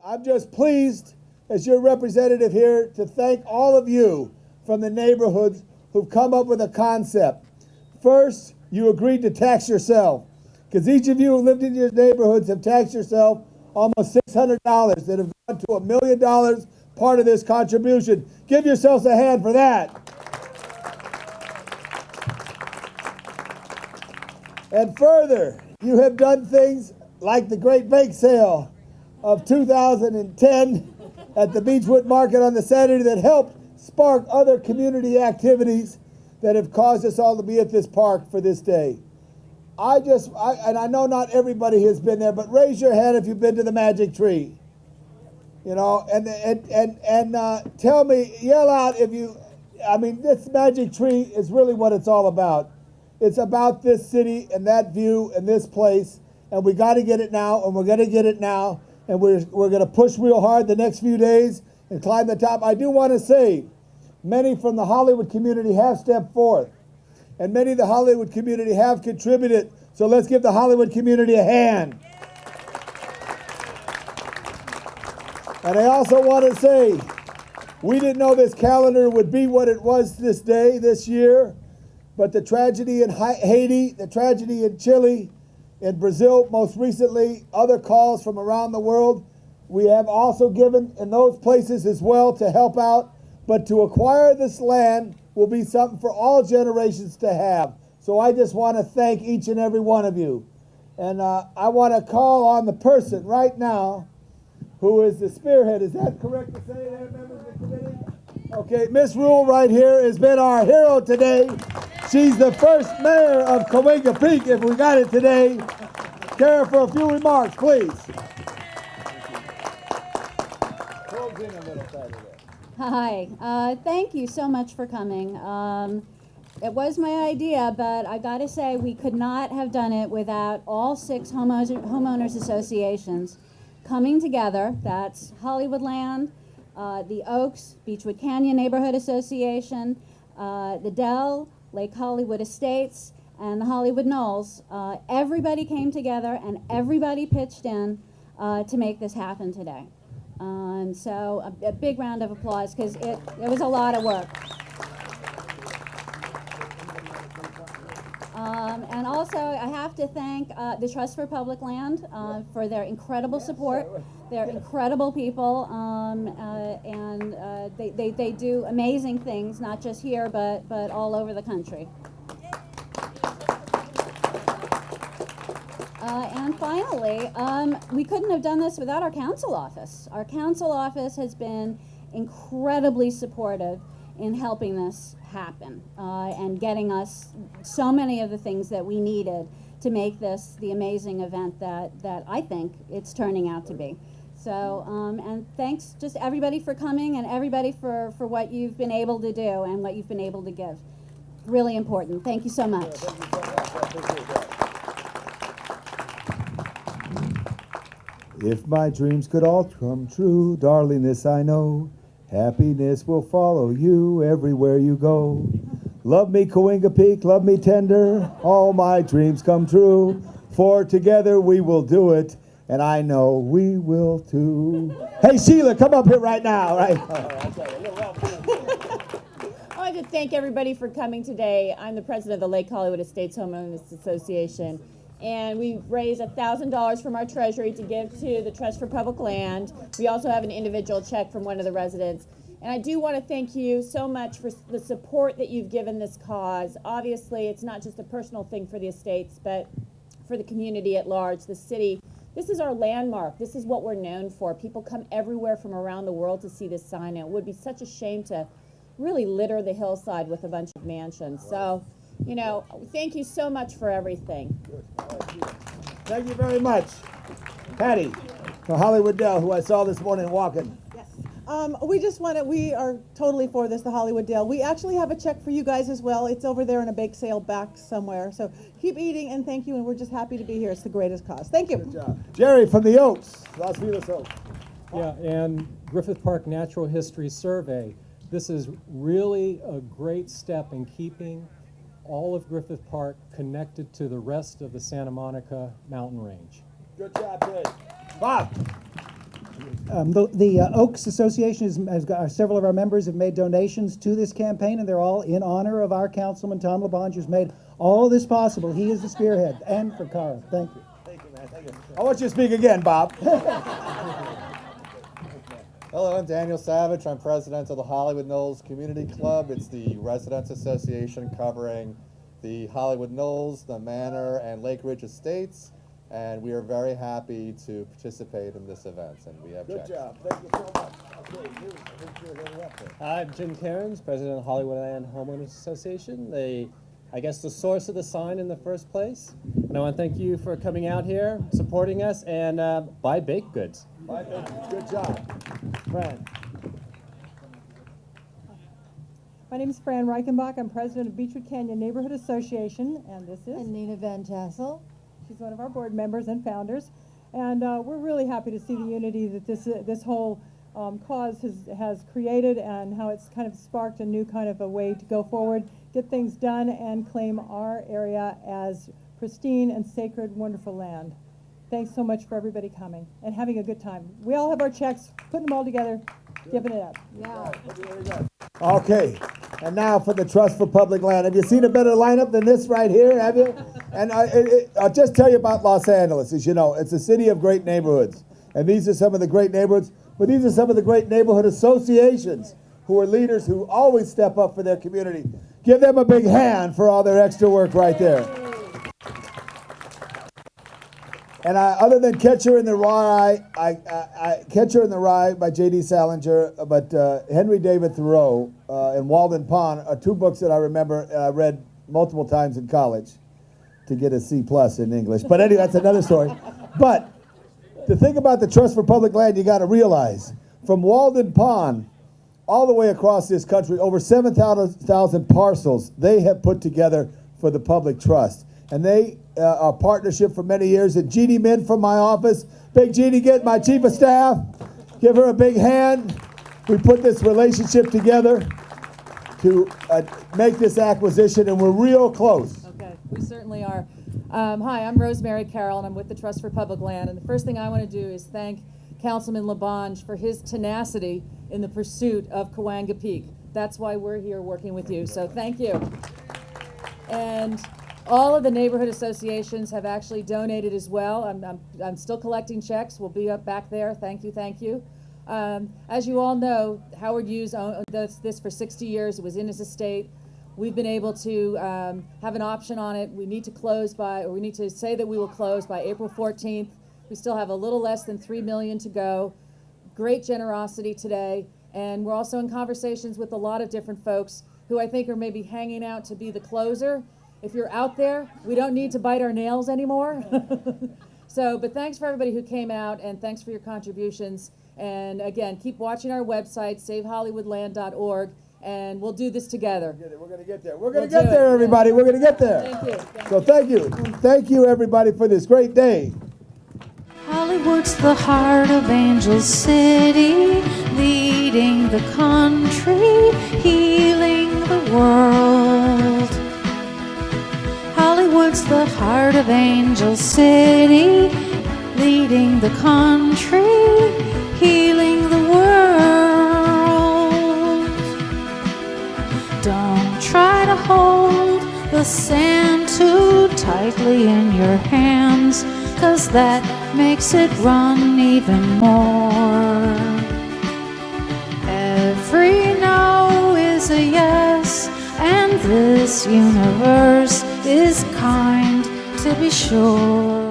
I'm just pleased as your representative here to thank all of you from the neighborhoods who've come up with a concept. First, you agreed to tax yourself, because each of you who lived in your neighborhoods have taxed yourself almost $600 that have gone to $1 million part of this contribution. Give yourselves a hand for that. And further, you have done things like the Great Bake Sale of 2010 at the Beechwood Market on the Saturday that helped spark other community activities that have caused us all to be at this park for this day. And I know not everybody has been there, but raise your hand if you've been to the Magic Tree. You know, and tell me, yell out if you, I mean, this Magic Tree is really what it's all about. It's about this city and that view and this place, and we got to get it now, and we're going to get it now, and we're going to push real hard the next few days and climb the top. I do want to say, many from the Hollywood community have stepped forth, and many of the Hollywood community have contributed, so let's give the Hollywood community a hand. And I also want to say, we didn't know this calendar would be what it was this day, this year, but the tragedy in Haiti, the tragedy in Chile, in Brazil, most recently, other calls from around the world, we have also given in those places as well to help out, but to acquire this land will be something for all generations to have. So I just want to thank each and every one of you. And I want to call on the person right now who is the spearhead. Is that correct to say there, members of the committee? Okay, Miss Rule right here has been our hero today. She's the first mayor of Cahuenga Peak, if we got it today. Kara, for a few remarks, please. Hi, thank you so much for coming. It was my idea, but I gotta say we could not have done it without all 6 homeowners associations coming together. That's Hollywoodland, the Oaks, Beechwood Canyon Neighborhood Association, the Dell, Lake Hollywood Estates, and the Hollywood Knolls. Everybody came together and everybody pitched in to make this happen today. So a big round of applause, because it was a lot of work. And also, I have to thank the Trust for Public Land for their incredible support. They're incredible people, and they do amazing things, not just here, but all over the country. And finally, we couldn't have done this without our council office. Our council office has been incredibly supportive in helping this happen and getting us so many of the things that we needed to make this the amazing event that I think it's turning out to be. So, and thanks just everybody for coming and everybody for what you've been able to do and what you've been able to give. Really important. Thank you so much. If my dreams could all come true, darling, this I know, happiness will follow you everywhere you go. Love me, Cahuenga Peak, love me tender, all my dreams come true, for together we will do it, and I know we will too. Hey, Sheila, come up here right now. Right. I want to thank everybody for coming today. I'm the president of the Lake Hollywood Estates Homeowners Association. And we raised $1,000 from our treasury to give to the Trust for Public Land. We also have an individual check from one of the residents. And I do want to thank you so much for the support that you've given this cause. Obviously, it's not just a personal thing for the estates, but for the community at large, the city. This is our landmark. This is what we're known for. People come everywhere from around the world to see this sign. And it would be such a shame to really litter the hillside with a bunch of mansions. So, you know, thank you so much for everything. Thank you very much. Patty, from Hollywood Dell, who I saw this morning walking. Yes. We are totally for this, the Hollywood Dell. We actually have a check for you guys as well. It's over there in a bake sale back somewhere. So keep eating and thank you, and we're just happy to be here. It's the greatest cause. Thank you. Good job. Jerry from the Oaks, Las Vegas Oaks. Yeah, and Griffith Park Natural History Survey. This is really a great step in keeping all of Griffith Park connected to the rest of the Santa Monica mountain range. Good job, Ted. Bob. The Oaks Association has got, several of our members have made donations to this campaign, and they're all in honor of our councilman, Tom LaBonge, who's made all of this possible. He is the spearhead, and for Cara. Thank you. Thank you, man. Thank you. I want you to speak again, Bob. Hello, I'm Daniel Savage. I'm president of the Hollywood Knolls Community Club. It's the residents association covering the Hollywood Knolls, the Manor, and Lake Ridge Estates. And we are very happy to participate in this event. And we have Good checks. job. Thank you so much. Okay, I'm Jim Cairns, president of Hollywood Land Homeowners Association. I guess the source of the sign in the first place. And I want to thank you for coming out here, supporting us, and buy baked goods. Good job. Fran. My name is Fran Reichenbach. I'm president of Beechwood Canyon Neighborhood Association, and this is Nina Van Tassel. She's one of our board members and founders. And we're really happy to see the unity that this whole cause has created, and how it's kind of sparked a new kind of a way to go forward, get things done, and claim our area as pristine and sacred, wonderful land. Thanks so much for everybody coming and having a good time. We all have our checks, putting them all together, giving it up. Okay, and now for the Trust for Public Land. Have you seen a better lineup than this right here? Have you? And I'll just tell you about Los Angeles. As you know, it's a city of great neighborhoods, and these are some of the great neighborhoods. But these are some of the great neighborhood associations who are leaders who always step up for their community. Give them a big hand for all their extra work right there. And other than Catcher in the Rye, Catcher in the Rye by J.D. Salinger, but Henry David Thoreau and Walden Pond are two books that I remember I read multiple times in college to get a C+ in English. But anyway, that's another story. But the thing about the Trust for Public Land, you got to realize, from Walden Pond all the way across this country, over 7,000 parcels they have put together for the public trust. And they are a partnership for many years. And Jeannie Mint from my office, Big Jeannie, get my chief of staff, give her a big hand. We put this relationship together to make this acquisition, and we're real close. Okay, we certainly are. Hi, I'm Rosemary Carroll, and I'm with the Trust for Public Land. And the first thing I want to do is thank Councilman LaBonge for his tenacity in the pursuit of Cahuenga Peak. That's why we're here working with you, so thank you. And all of the neighborhood associations have actually donated as well. I'm still collecting checks. We'll be up back there. Thank you, thank you. As you all know, Howard Hughes owned this for 60 years. It was in his estate. We've been able to have an option on it. We need to close by, or we need to say that we will close by April 14th. We still have a little less than $3 million to go. Great generosity today. And we're also in conversations with a lot of different folks who I think are maybe hanging out to be the closer. If you're out there, we don't need to bite our nails anymore. But thanks for everybody who came out, and thanks for your contributions. And again, keep watching our website, savehollywoodland.org, and we'll do this together. We're going to get there. We're going to get there, everybody. We're going to get there. Thank you. So thank you. Thank you, everybody, for this great day. Hollywood's the heart of Angel City, leading the country, healing the world. Hollywood's the heart of Angel City, leading the country, healing the world. Don't try to hold the sand too tightly in your hands, 'cause that makes it run even more. Every no is a yes, and this universe is kind, to be sure.